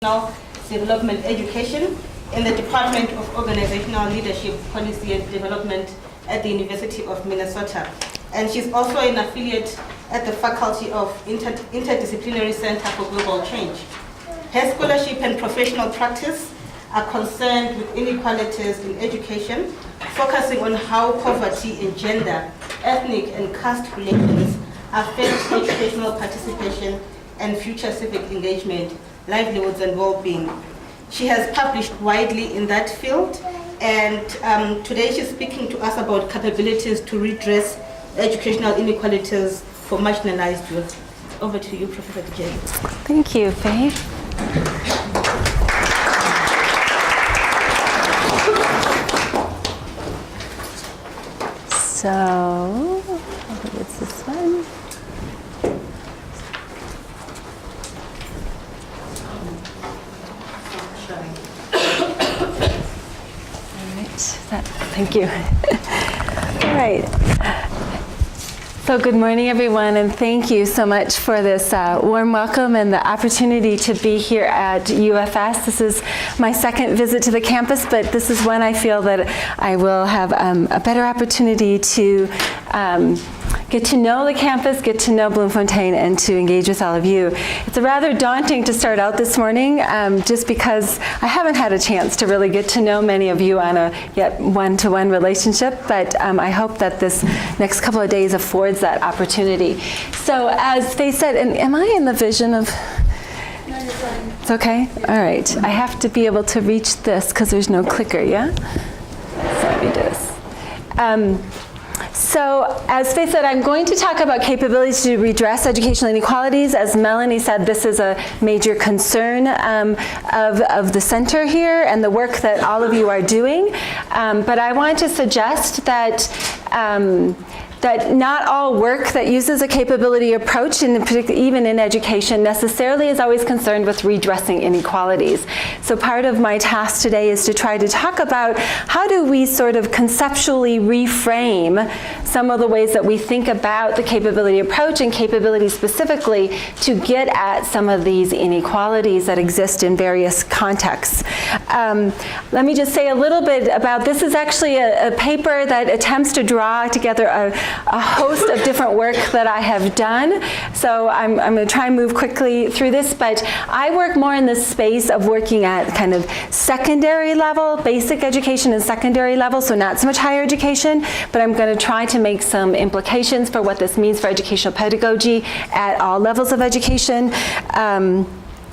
Development Education in the Department of Organizational Leadership, Policy and Development at the University of Minnesota. And she's also an affiliate at the Faculty of Interdisciplinary Center for Global Change. Her scholarship and professional practice are concerned with inequalities in education, focusing on how poverty and gender, ethnic and caste relations affect educational participation and future civic engagement, livelihoods and well-being. She has published widely in that field, and today she's speaking to us about capabilities to redress educational inequalities for marginalized youth. Over to you, Professor Dejaeghere. Thank you, Faye. So, I think it's this one. Thank you. All right. So good morning, everyone, and thank you so much for this warm welcome and the opportunity to be here at UFS. This is my second visit to the campus, but this is one I feel that I will have a better opportunity to get to know the campus, get to know Bloemfontein, and to engage with all of you. It's rather daunting to start out this morning, just because I haven't had a chance to really get to know many of you on a yet one-to-one relationship, but I hope that this next couple of days affords that opportunity. So as Faye said, and am I in the vision of? No, you're fine. It's okay? All right. I have to be able to reach this because there's no clicker, yeah? So let me do this. So, as Faye said, I'm going to talk about capabilities to redress educational inequalities. As Melanie said, this is a major concern of the center here and the work that all of you are doing. But I want to suggest that that not all work that uses a capability approach, even in education, necessarily is always concerned with redressing inequalities. So part of my task today is to try to talk about how do we sort of conceptually reframe some of the ways that we think about the capability approach and capability specifically to get at some of these inequalities that exist in various contexts. Let me just say a little bit about, this is actually a paper that attempts to draw together a host of different work that I have done. So I'm going to try and move quickly through this, but I work more in the space of working at kind of secondary level, basic education and secondary level, so not so much higher education, but I'm going to try to make some implications for what this means for educational pedagogy at all levels of education.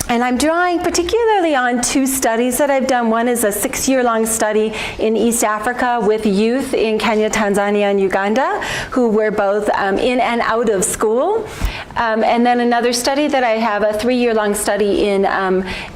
And I'm drawing particularly on two studies that I've done. One is a 6-year-long study in East Africa with youth in Kenya, Tanzania, and Uganda who were both in and out of school. And then another study that I have, a 3-year-long study in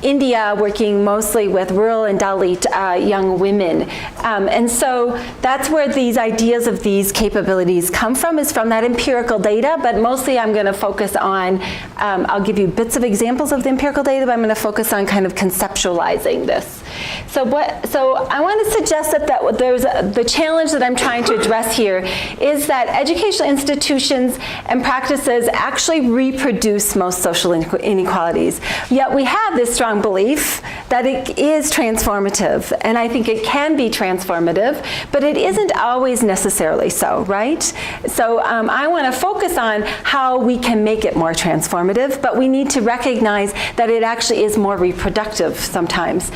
India, working mostly with rural and Dalit young women. And so that's where these ideas of these capabilities come from, is from that empirical data, but mostly I'm going to focus on, I'll give you bits of examples of the empirical data, but I'm going to focus on kind of conceptualizing this. So I want to suggest that there's the challenge that I'm trying to address here is that educational institutions and practices actually reproduce most social inequalities. Yet we have this strong belief that it is transformative, and I think it can be transformative, but it isn't always necessarily so, right? So I want to focus on how we can make it more transformative, but we need to recognize that it actually is more reproductive sometimes.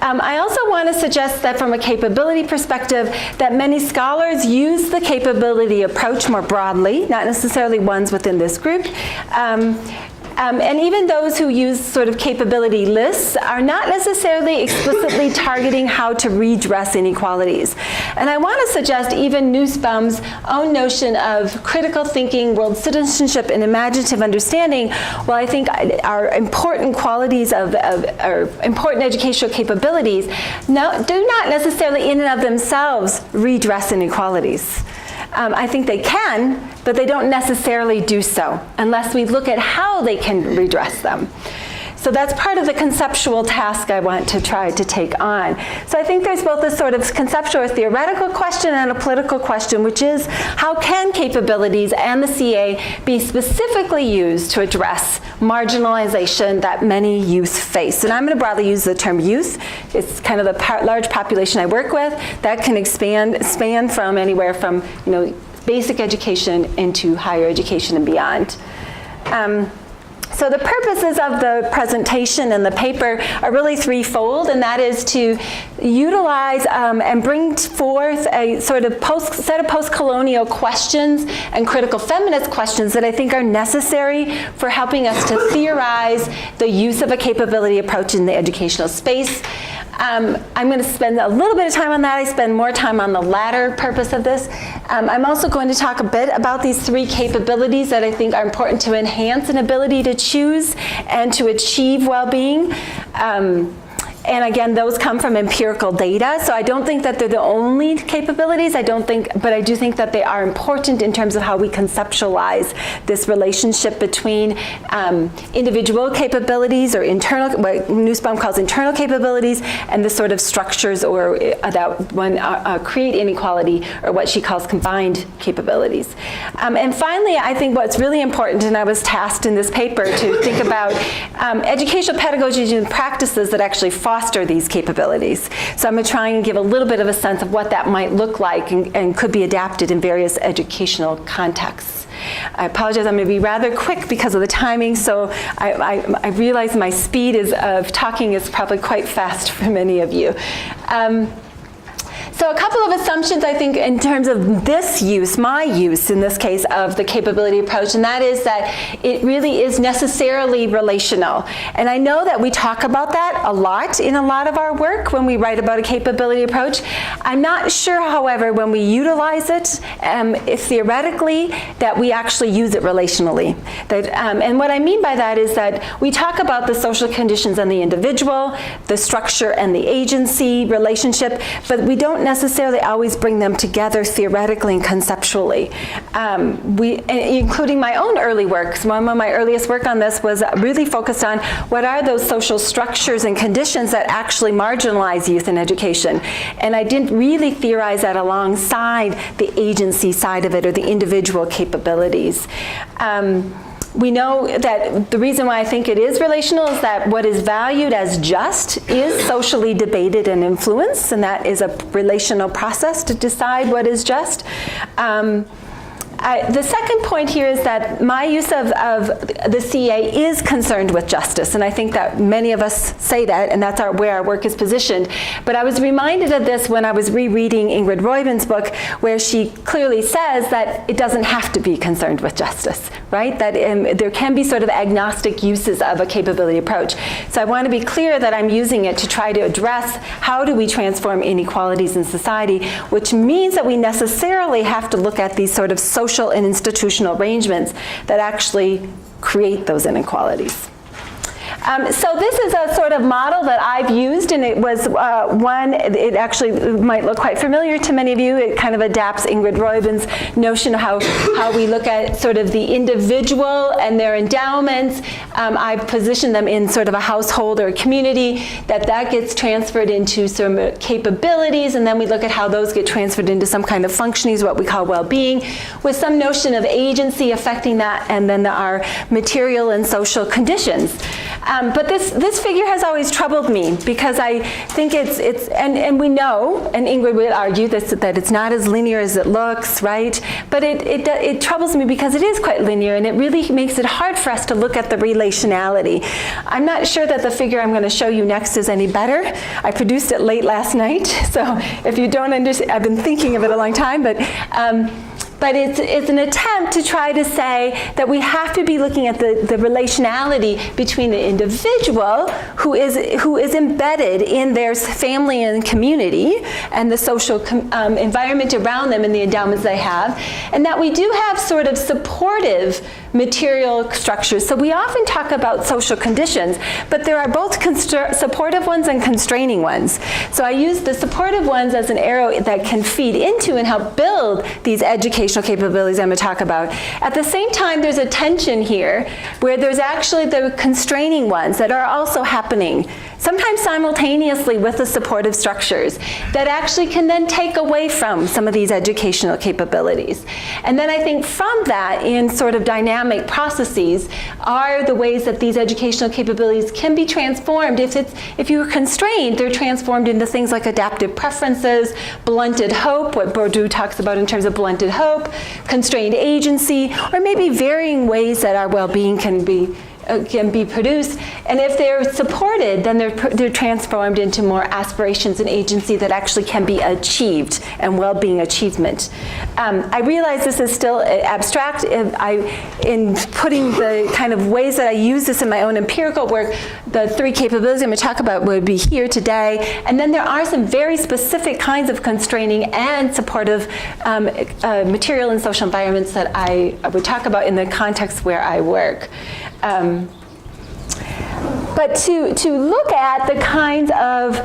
I also want to suggest that from a capability perspective, that many scholars use the capability approach more broadly, not necessarily ones within this group. And even those who use sort of capability lists are not necessarily explicitly targeting how to redress inequalities. And I want to suggest even Nussbaum's own notion of critical thinking, world citizenship, and imaginative understanding, well, I think are important qualities or important educational capabilities, do not necessarily in and of themselves redress inequalities. I think they can, but they don't necessarily do so unless we look at how they can redress them. So So that's part of the conceptual task I want to try to take on. So I think there's both a sort of conceptual or theoretical question and a political question, which is how can capabilities and the CA be specifically used to address marginalization that many youth face? And I'm going to broadly use the term youth. It's kind of the large population I work with that can span from anywhere from, basic education into higher education and beyond. So the purposes of the presentation and the paper are really threefold, and that is to utilize and bring forth a sort of set of post-colonial questions and critical feminist questions that I think are necessary for helping us to theorize the use of a capability approach in the educational space. I'm going to spend a little bit of time on that. I spend more time on the latter purpose of this. I'm also going to talk a bit about these three capabilities that I think are important to enhance an ability to choose and to achieve well-being. And again, those come from empirical data, so I don't think that they're the only capabilities. But I do think that they are important in terms of how we conceptualize this relationship between individual capabilities or internal, what Nussbaum calls internal capabilities, and the sort of structures or that create inequality, or what she calls combined capabilities. And finally, I think what's really important, and I was tasked in this paper to think about educational pedagogies and practices that actually foster these capabilities. So I'm going to try and give a little bit of a sense of what that might look like and could be adapted in various educational contexts. I apologize, I'm going to be rather quick because of the timing, so I realize my speed of talking is probably quite fast for many of you. So a couple of assumptions, I think, in terms of this use, my use in this case, of the capability approach, and that is that it really is necessarily relational. And I know that we talk about that a lot in a lot of our work when we write about a capability approach. I'm not sure, however, when we utilize it, if theoretically, that we actually use it relationally. And what I mean by that is that we talk about the social conditions and the individual, the structure and the agency relationship, but we don't necessarily always bring them together theoretically and conceptually. Including my own early work. One of my earliest work on this was really focused on what are those social structures and conditions that actually marginalize youth in education. And I didn't really theorize that alongside the agency side of it or the individual capabilities. We know that the reason why I think it is relational is that what is valued as just is socially debated and influenced, and that is a relational process to decide what is just. The second point here is that my use of the CA is concerned with justice, and I think that many of us say that, and that's where our work is positioned. But I was reminded of this when I was rereading Ingrid Roy Evans' book, where she clearly says that it doesn't have to be concerned with justice, right? That there can be sort of agnostic uses of a capability approach. So I want to be clear that I'm using it to try to address how do we transform inequalities in society, which means that we necessarily have to look at these sort of social and institutional arrangements that actually create those inequalities. So this is a sort of model that I've used, and it was it actually might look quite familiar to many of you. It kind of adapts Ingrid Roy Evans' notion of how we look at sort of the individual and their endowments. I've positioned them in sort of a household or a community, that gets transferred into some capabilities, and then we look at how those get transferred into some kind of functioning, what we call well-being, with some notion of agency affecting that, and then our material and social conditions. But this figure has always troubled me, because I think and we know, and Ingrid would argue that it's not as linear as it looks, right? But it troubles me because it is quite linear, and it really makes it hard for us to look at the relationality. I'm not sure that the figure I'm going to show you next is any better. I produced it late last night, so if you don't understand, I've been thinking of it a long time, but it's an attempt to try to say that we have to be looking at the relationality between the individual who is embedded in their family and community and the social environment around them and the endowments they have, and that we do have sort of supportive material structures. So we often talk about social conditions, but there are both supportive ones and constraining ones. So I use the supportive ones as an arrow that can feed into and help build these educational capabilities I'm going to talk about. At the same time, there's a tension here where there's actually the constraining ones that are also happening, sometimes simultaneously with the supportive structures, that actually can then take away from some of these educational capabilities. And then I think from that, in sort of dynamic processes, are the ways that these educational capabilities can be transformed. If you were constrained, they're transformed into things like adaptive preferences, blunted hope, what Bourdieu talks about in terms of blunted hope, constrained agency, or maybe varying ways that our well-being can be produced. And if they're supported, then they're transformed into more aspirations and agency that actually can be achieved, and well-being achievement. I realize this is still abstract. In putting the kind of ways that I use this in my own empirical work, the 3 capabilities I'm going to talk about would be here today. And then there are some very specific kinds of constraining and supportive material and social environments that I would talk about in the context where I work. But to look at the kinds of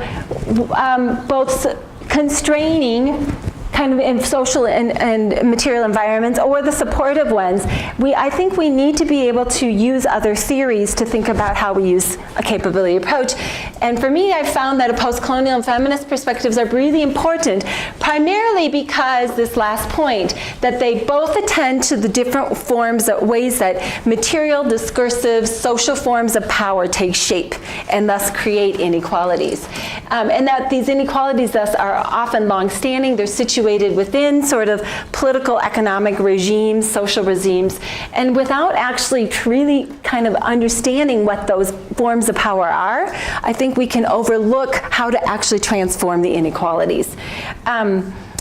both constraining kind of in social and material environments, or the supportive ones, I think we need to be able to use other theories to think about how we use a capability approach. And for me, I've found that a post-colonial and feminist perspectives are really important, primarily because this last point, that they both attend to the different forms, ways that material, discursive, social forms of power take shape and thus create inequalities. And that these inequalities thus are often long-standing. They're situated within sort of political, economic regimes, social regimes, and without actually really kind of understanding what those forms of power are, I think we can overlook how to actually transform the inequalities.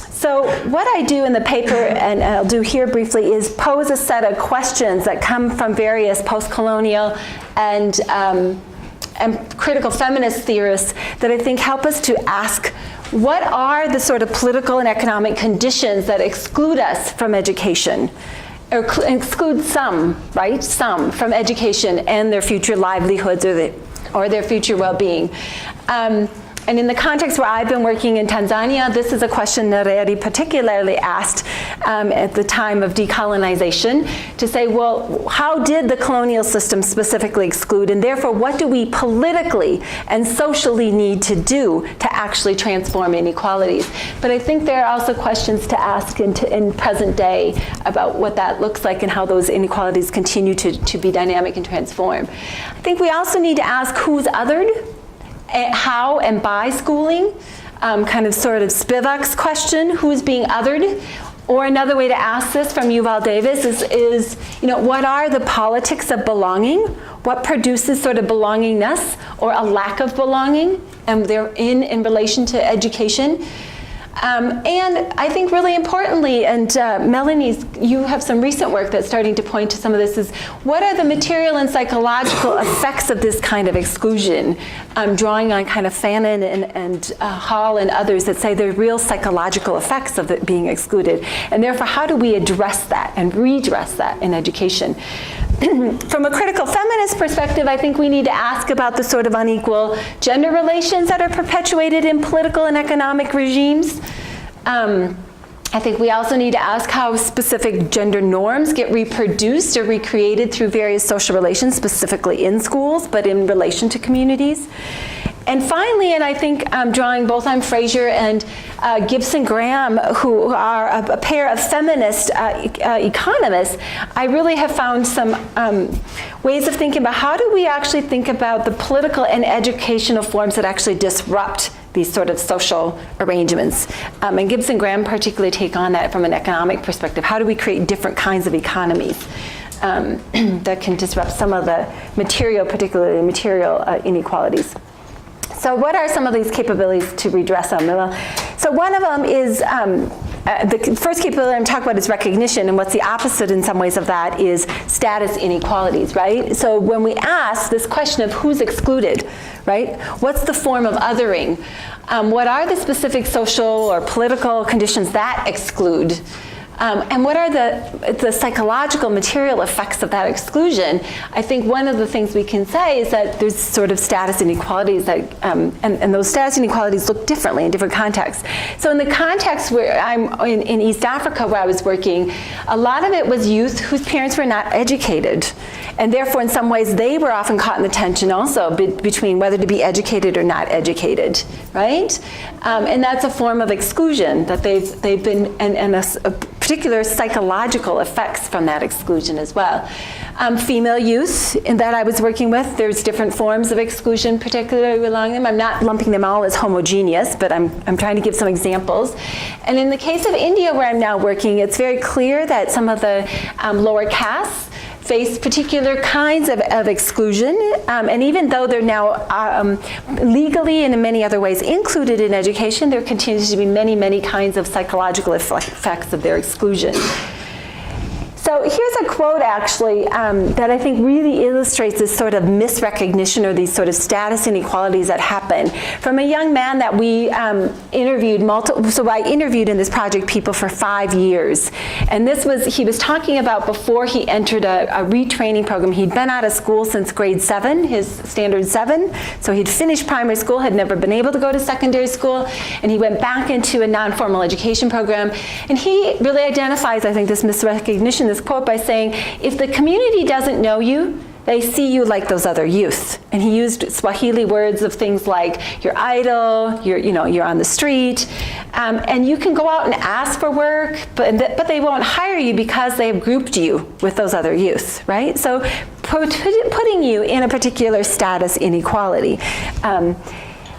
So what I do in the paper, and I'll do here briefly, is pose a set of questions that come from various post-colonial and critical feminist theorists that I think help us to ask, what are the sort of political and economic conditions that exclude us from education, or exclude some, right, some from education and their future livelihoods or their future well-being? And in the context where I've been working in Tanzania, this is a question Nyerere particularly asked at the time of decolonization, to say, well, how did the colonial system specifically exclude, and therefore what do we politically and socially need to do to actually transform inequalities? But I think there are also questions to ask in present day about what that looks like and how those inequalities continue to be dynamic and transform. I think we also need to ask who's othered, how and by schooling, kind of sort of Spivak's question, who's being othered? Or another way to ask this from Yuval Davis is, what are the politics of belonging? What produces sort of belongingness or a lack of belonging, and they're in relation to education? And I think really importantly, and Melanie, you have some recent work that's starting to point to some of this, is what are the material and psychological effects of this kind of exclusion? Drawing on kind of Fanon and Hall and others that say there are real psychological effects of it being excluded. And therefore, how do we address that and redress that in education? From a critical feminist perspective, I think we need to ask about the sort of unequal gender relations that are perpetuated in political and economic regimes. I think we also need to ask how specific gender norms get reproduced or recreated through various social relations, specifically in schools, but in relation to communities. And finally, and I think drawing both on Fraser and Gibson Graham, who are a pair of feminist economists, I really have found some ways of thinking about how do we actually think about the political and educational forms that actually disrupt these sort of social arrangements. And Gibson Graham particularly take on that from an economic perspective. How do we create different kinds of economies that can disrupt some of the material, particularly material inequalities? So what are some of these capabilities to redress them? Well, so one of them is, the first capability I'm talking about is recognition, and what's the opposite in some ways of that is status inequalities, right? So when we ask this question of who's excluded, right? What's the form of othering? What are the specific social or political conditions that exclude? And what are the psychological material effects of that exclusion? I think one of the things we can say is that there's sort of status inequalities that, and those status inequalities look differently in different contexts. So in the context where I'm in East Africa where I was working, a lot of it was youth whose parents were not educated. And therefore, in some ways, they were often caught in the tension also between whether to be educated or not educated, right? And that's a form of exclusion that they've been, and a particular psychological effects from that exclusion as well. Female youth in that I was working with, there's different forms of exclusion, particularly along them. I'm not lumping them all as homogeneous, but I'm trying to give some examples. And in the case of India, where I'm now working, it's very clear that some of the lower castes face particular kinds of exclusion, and even though they're now legally and in many other ways included in education, there continues to be many, many kinds of psychological effects of their exclusion. So here's a quote actually that I think really illustrates this sort of misrecognition or these sort of status inequalities that happen from a young man that we interviewed so I interviewed in this project people for 5 years. And he was talking about before he entered a retraining program. He'd been out of school since grade 7, his standard 7. So he'd finished primary school, had never been able to go to secondary school, and he went back into a non-formal education program. And he really identifies, I think, this misrecognition, this quote by saying, if the community doesn't know you, they see you like those other youth. And he used Swahili words of things like you're idle, you're on the street, and you can go out and ask for work, but they won't hire you because they have grouped you with those other youth, right? So putting you in a particular status inequality.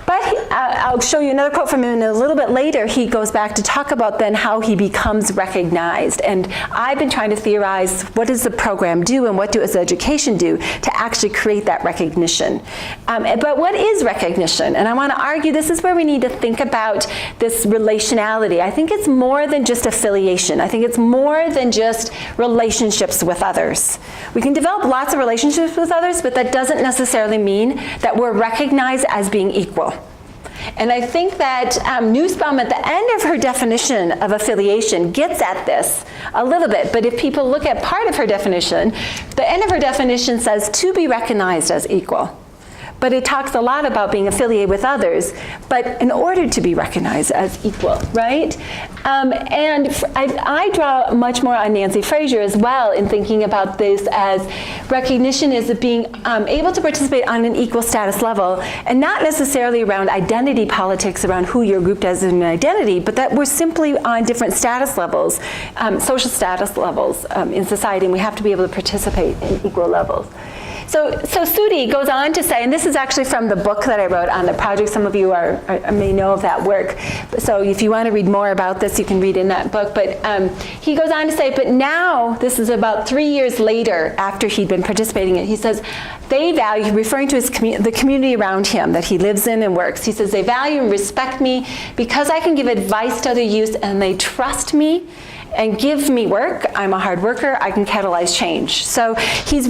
But I'll show you another quote from him a little bit later. He goes back to talk about then how he becomes recognized. And I've been trying to theorize what does the program do and what does education do to actually create that recognition. But what is recognition? And I want to argue this is where we need to think about this relationality. I think it's more than just affiliation. I think it's more than just relationships with others. We can develop lots of relationships with others, but that doesn't necessarily mean that we're recognized as being equal. And I think that Nussbaum, at the end of her definition of affiliation, gets at this a little bit. But if people look at part of her definition, the end of her definition says to be recognized as equal. But it talks a lot about being affiliated with others, but in order to be recognized as equal, right? And I draw much more on Nancy Fraser as well in thinking about this as recognition is being able to participate on an equal status level, and not necessarily around identity politics, around who you're grouped as an identity, but that we're simply on different status levels, social status levels in society, and we have to be able to participate in equal levels. So Sudi goes on to say, and this is actually from the book that I wrote on the project. Some of you may know of that work. So if you want to read more about this, you can read in that book. But he goes on to say, but now, this is about 3 years later after he'd been participating in it, he says, they value, referring to the community around him that he lives in and works, he says, they value and respect me because I can give advice to other youth and they trust me and give me work. I'm a hard worker. I can catalyze change. So he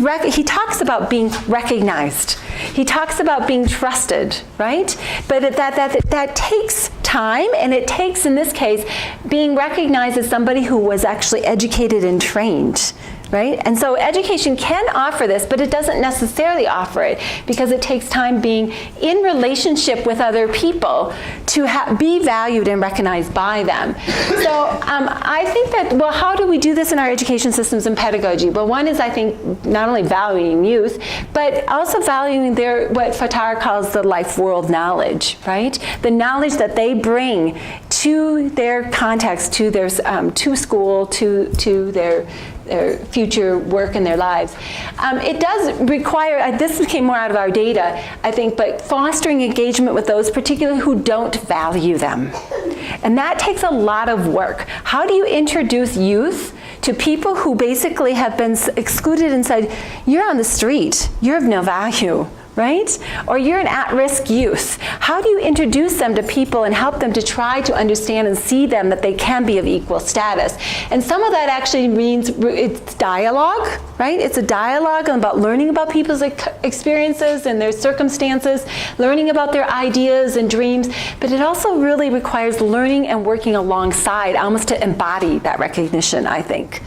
talks about being recognized. He talks about being trusted, right? But that takes time, and it takes, in this case, being recognized as somebody who was actually educated and trained, right? And so education can offer this, but it doesn't necessarily offer it because it takes time being in relationship with other people to be valued and recognized by them. So I think that, well, how do we do this in our education systems and pedagogy? Well, one is, I think, not only valuing youth, but also valuing what Fattar calls the life world knowledge, right? The knowledge that they bring to their context, to their to school, to their future work in their lives. It does require, this came more out of our data, I think, but fostering engagement with those particularly who don't value them. And that takes a lot of work. How do you introduce youth to people who basically have been excluded and said, you're on the street, you're of no value, right? Or you're an at-risk youth. How do you introduce them to people and help them to try to understand and see them that they can be of equal status? And some of that actually means it's dialogue, right? It's a dialogue about learning about people's experiences and their circumstances, learning about their ideas and dreams, but it also really requires learning and working alongside, almost to embody that recognition, I think.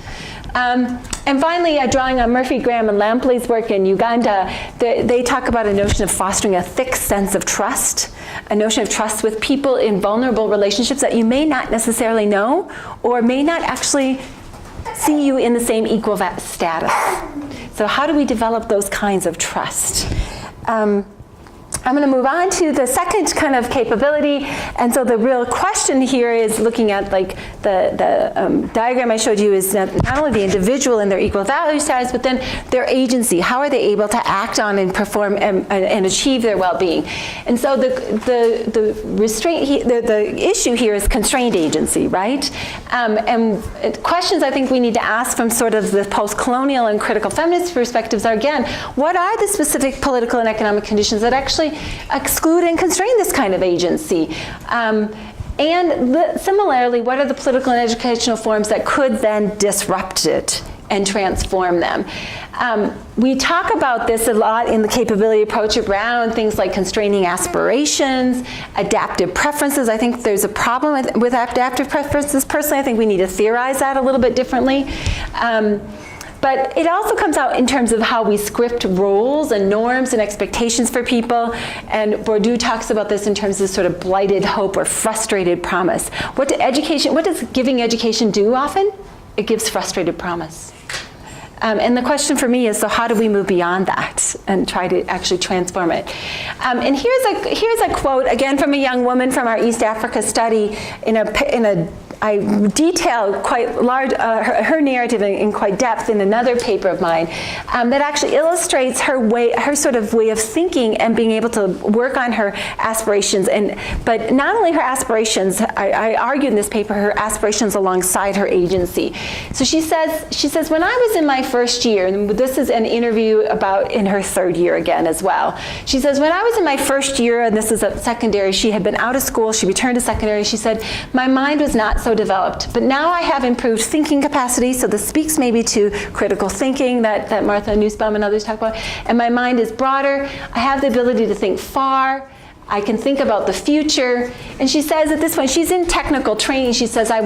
And finally, drawing on Murphy, Graham, and Lampley's work in Uganda, they talk about a notion of fostering a thick sense of trust, a notion of trust with people in vulnerable relationships that you may not necessarily know or may not actually see you in the same equal status. So how do we develop those kinds of trust? I'm going to move on to the second kind of capability, and so the real question here is looking at like the diagram I showed you is not only the individual and their equal value status, but then their agency. How are they able to act on and perform and achieve their well-being? And so the issue here is constrained agency, right? And questions I think we need to ask from sort of the post-colonial and critical feminist perspectives are, again, what are the specific political and economic conditions that actually exclude and constrain this kind of agency? Similarly, what are the political and educational forms that could then disrupt it and transform them? We talk about this a lot in the capability approach around things like constraining aspirations, adaptive preferences. I think there's a problem with adaptive preferences. Personally, I think we need to theorize that a little bit differently. But it also comes out in terms of how we script roles and norms and expectations for people. And Bourdieu talks about this in terms of sort of blighted hope or frustrated promise. What does giving education do often? It gives frustrated promise. And the question for me is, so how do we move beyond that and try to actually transform it? And here's a quote, again, from a young woman from our East Africa study I detail quite large, her narrative in quite depth in another paper of mine that actually illustrates her sort of way of thinking and being able to work on her aspirations. But not only her aspirations, I argue in this paper, her aspirations alongside her agency. So she says, when I was in my first year, and this is an interview about in her third year again as well. She says, when I was in my first year, and this is at secondary, she had been out of school, she returned to secondary, she said, my mind was not so developed, but now I have improved thinking capacity, so this speaks maybe to critical thinking that Martha Nussbaum and others talk about, and my mind is broader, I have the ability to think far, I can think about the future. And she says at this point, she's in technical training, she says, I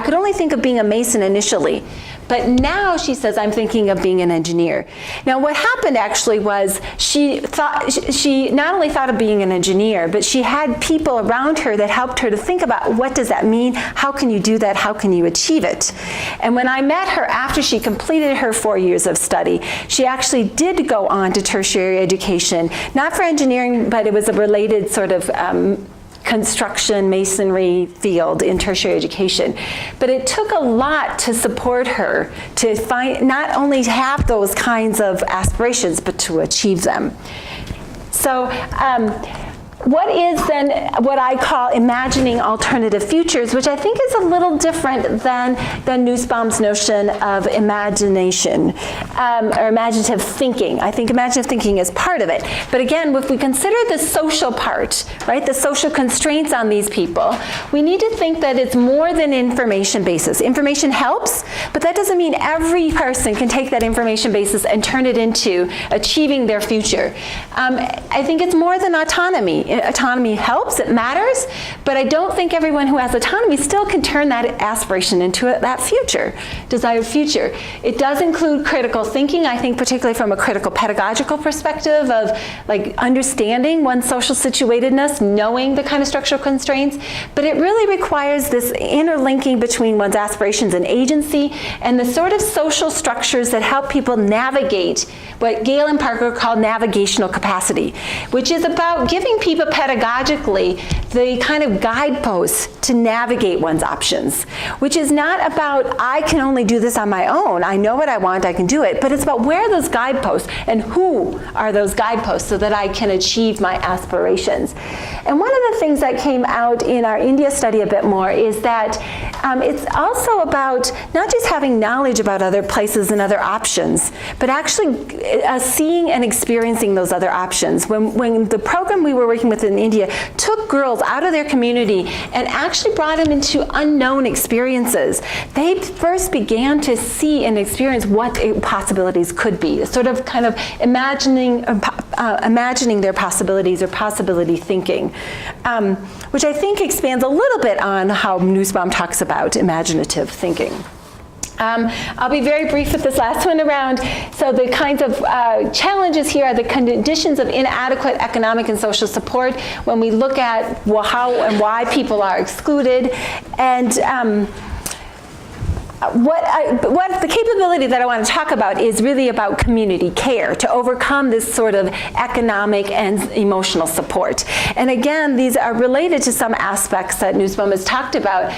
could only think of being a mason initially. But now, she says, I'm thinking of being an engineer. Now, what happened actually was she not only thought of being an engineer, but she had people around her that helped her to think about what does that mean? How can you do that? How can you achieve it? And when I met her after she completed her 4 years of study, she actually did go on to tertiary education, not for engineering, but it was a related sort of construction, masonry field in tertiary education. But it took a lot to support her to not only have those kinds of aspirations, but to achieve them. So what is then what I call imagining alternative futures, which I think is a little different than Nussbaum's notion of imagination or imaginative thinking. I think imaginative thinking is part of it. But again, if we consider the social part, right, the social constraints on these people, we need to think that it's more than information basis. Information helps, but that doesn't mean every person can take that information basis and turn it into achieving their future. I think it's more than autonomy. Autonomy helps, it matters, but I don't think everyone who has autonomy still can turn that aspiration into that future, desired future. It does include critical thinking, I think particularly from a critical pedagogical perspective of like understanding one's social situatedness, knowing the kind of structural constraints, but it really requires this interlinking between one's aspirations and agency and the sort of social structures that help people navigate what Gale and Parker call navigational capacity, which is about giving people pedagogically the kind of guideposts to navigate one's options, which is not about, I can only do this on my own, I know what I want, I can do it, but it's about where are those guideposts and who are those guideposts so that I can achieve my aspirations. And one of the things that came out in our India study a bit more is that it's also about not just having knowledge about other places and other options, but actually seeing and experiencing those other options. When the program we were working with in India took girls out of their community and actually brought them into unknown experiences, they first began to see and experience what possibilities could be, sort of kind of imagining their possibilities or possibility thinking, which I think expands a little bit on how Nussbaum talks about imaginative thinking. I'll be very brief with this last one around, so the kinds of challenges here are the conditions of inadequate economic and social support when we look at how and why people are excluded, and what the capability that I want to talk about is really about community care to overcome this sort of economic and emotional support. And again, these are related to some aspects that Nussbaum has talked about.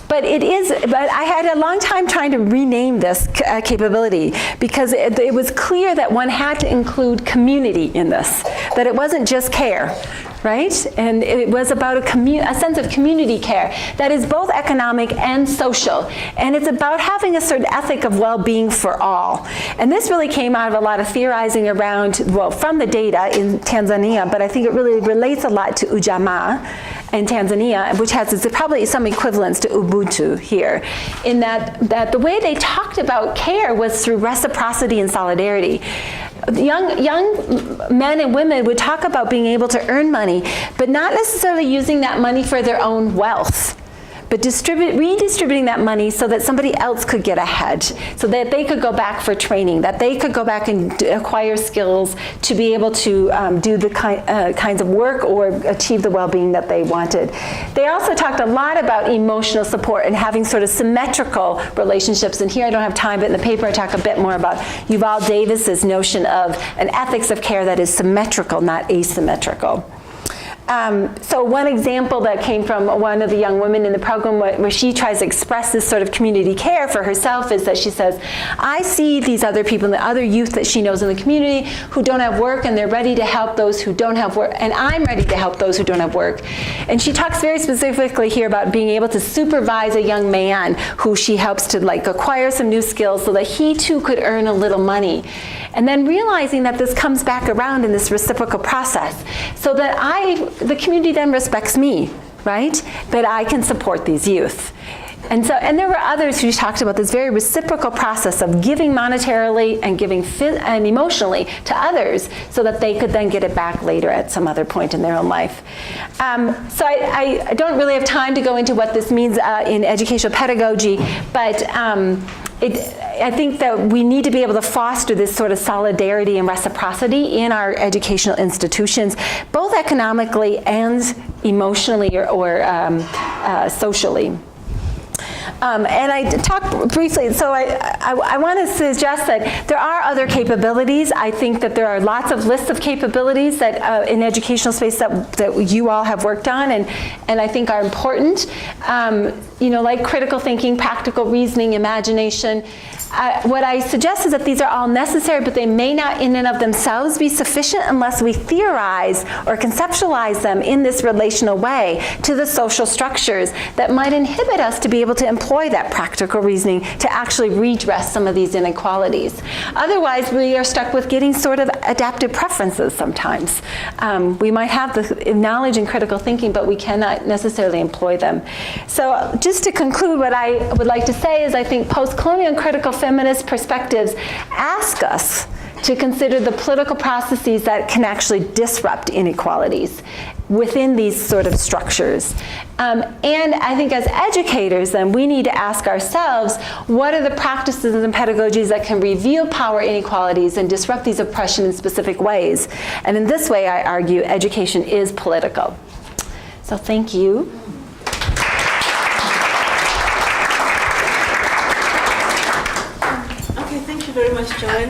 But I had a long time trying to rename this capability because it was clear that one had to include community in this, that it wasn't just care, right? And it was about a sense of community care that is both economic and social. And it's about having a certain ethic of well-being for all. And this really came out of a lot of theorizing around, well, from the data in Tanzania, but I think it really relates a lot to Ujamaa in Tanzania, which has probably some equivalence to Ubuntu here, in that the way they talked about care was through reciprocity and solidarity. Young men and women would talk about being able to earn money, but not necessarily using that money for their own wealth, but redistributing that money so that somebody else could get ahead, so that they could go back for training, that they could go back and acquire skills to be able to do the kinds of work or achieve the well-being that they wanted. They also talked a lot about emotional support and having sort of symmetrical relationships. And here I don't have time, but in the paper I talk a bit more about Yuval Davis's notion of an ethics of care that is symmetrical, not asymmetrical. So one example that came from one of the young women in the program where she tries to express this sort of community care for herself is that she says, I see these other people, the other youth that she knows in the community who don't have work, and they're ready to help those who don't have work, and I'm ready to help those who don't have work. And she talks very specifically here about being able to supervise a young man who she helps to acquire some new skills so that he too could earn a little money. And then realizing that this comes back around in this reciprocal process, so that the community then respects me, right? That I can support these youth. And there were others who talked about this very reciprocal process of giving monetarily and giving and emotionally to others so that they could then get it back later at some other point in their own life. So I don't really have time to go into what this means in educational pedagogy, but I think that we need to be able to foster this sort of solidarity and reciprocity in our educational institutions, both economically and emotionally or socially. And I talked briefly, so I want to suggest that there are other capabilities. I think that there are lots of lists of capabilities that in educational space that you all have worked on and I think are important. Like critical thinking, practical reasoning, imagination. What I suggest is that these are all necessary, but they may not in and of themselves be sufficient unless we theorize or conceptualize them in this relational way to the social structures that might inhibit us to be able to employ that practical reasoning to actually redress some of these inequalities. Otherwise, we are stuck with getting sort of adaptive preferences sometimes. We might have the knowledge and critical thinking, but we cannot necessarily employ them. So just to conclude, what I would like to say is I think post-colonial and critical feminist perspectives ask us to consider the political processes that can actually disrupt inequalities within these sort of structures. And I think as educators, then, we need to ask ourselves, what are the practices and pedagogies that can reveal power inequalities and disrupt these oppression in specific ways? And in this way, I argue, education is political. So thank you. Okay, thank you very much, Joan.